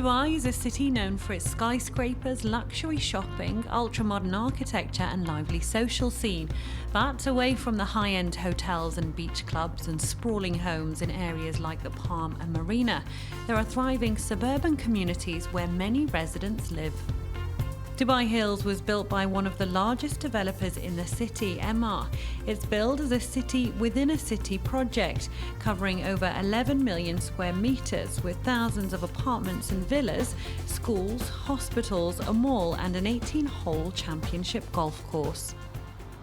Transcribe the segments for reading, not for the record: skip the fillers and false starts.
Dubai is a city known for its skyscrapers, luxury shopping, ultra-modern architecture and lively social scene. But away from the high-end hotels and beach clubs and sprawling homes in areas like the Palm and Marina, there are thriving suburban communities where many residents live. Dubai Hills was built by one of the largest developers in the city, Emaar. It's billed as a city within a city project, covering over 11 million square metres with thousands of apartments and villas, schools, hospitals, a mall and an 18-hole championship golf course.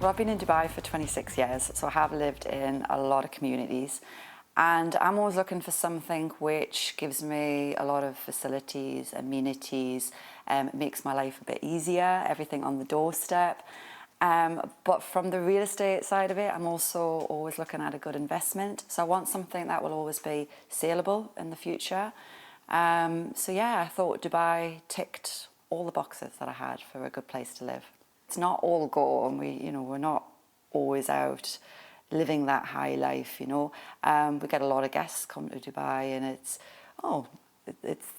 Well, I've been in Dubai for 26 years, so I have lived in a lot of communities. And I'm always looking for something which gives me a lot of facilities, amenities, makes my life a bit easier, everything on the doorstep. But from the real estate side of it, I'm also always looking at a good investment. So I want something that will always be saleable in the future. So yeah, I thought Dubai ticked all the boxes that I had for a good place to live. It's not all go, and we're not always out living that high life, We get a lot of guests come to Dubai and it's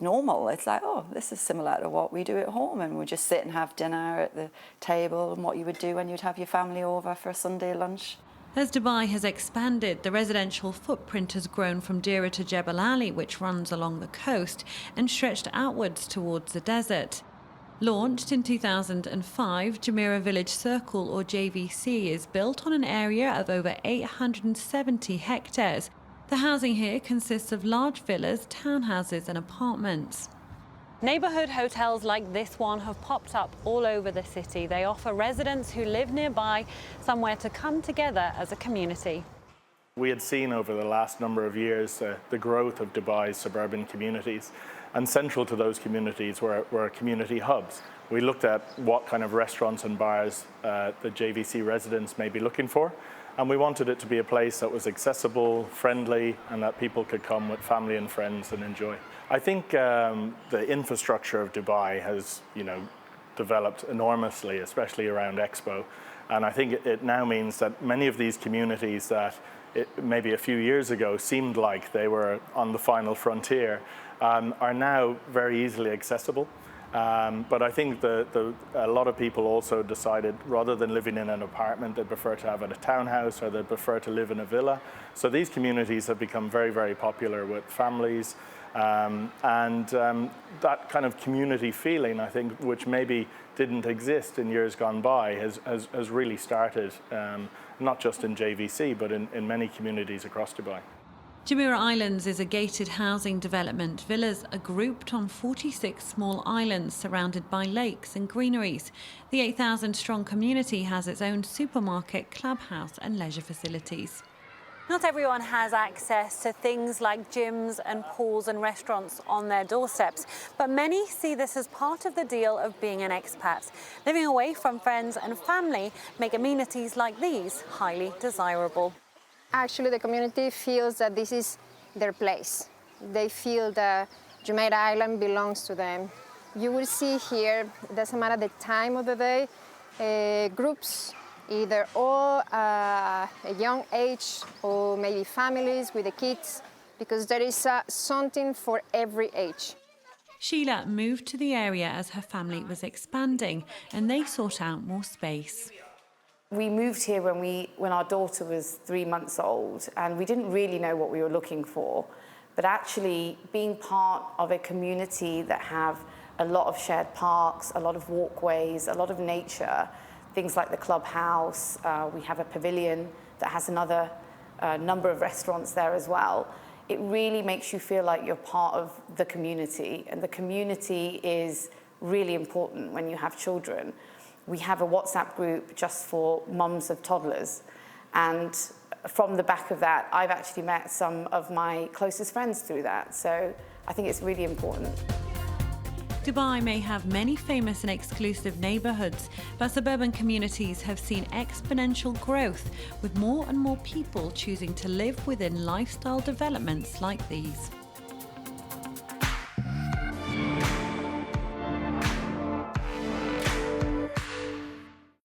normal. It's like, this is similar to what we do at home, and we just sit and have dinner at the table and what you would do when you'd have your family over for a Sunday lunch. As Dubai has expanded, the residential footprint has grown from Deira to Jebel Ali, which runs along the coast, and stretched outwards towards the desert. Launched in 2005, Jumeirah Village Circle, or JVC, is built on an area of over 870 hectares. The housing here consists of large villas, townhouses and apartments. Neighbourhood hotels like this one have popped up all over the city. They offer residents who live nearby somewhere to come together as a community. We had seen over the last number of years the growth of Dubai's suburban communities, and central to those communities were community hubs. We looked at what kind of restaurants and bars the JVC residents may be looking for, and we wanted it to be a place that was accessible, friendly, and that people could come with family and friends and enjoy. I think the infrastructure of Dubai has, developed enormously, especially around Expo, and I think it now means that many of these communities that maybe a few years ago seemed like they were on the final frontier are now very easily accessible. But I think a lot of people also decided, rather than living in an apartment, they prefer to have a townhouse or they prefer to live in a villa. So these communities have become very, very popular with families. That kind of community feeling, I think, which maybe didn't exist in years gone by, has really started, not just in JVC, but in many communities across Dubai. Jumeirah Islands is a gated housing development. Villas are grouped on 46 small islands surrounded by lakes and greeneries. The 8,000-strong community has its own supermarket, clubhouse and leisure facilities. Not everyone has access to things like gyms and pools and restaurants on their doorsteps, but many see this as part of the deal of being an expat. Living away from friends and family make amenities like these highly desirable. Actually, the community feels that this is their place. They feel that Jumeirah Island belongs to them. You will see here, it doesn't matter the time of the day, groups, either all a young age or maybe families with the kids, because there is something for every age. Sheila moved to the area as her family was expanding and they sought out more space. We moved here when our daughter was 3 months old, and we didn't really know what we were looking for. But actually, being part of a community that have a lot of shared parks, a lot of walkways, a lot of nature, things like the clubhouse, we have a pavilion that has another number of restaurants there as well. It really makes you feel like you're part of the community, and the community is really important when you have children. We have a WhatsApp group just for mums of toddlers, and from the back of that, I've actually met some of my closest friends through that, so I think it's really important. Dubai may have many famous and exclusive neighbourhoods, but suburban communities have seen exponential growth, with more and more people choosing to live within lifestyle developments like these.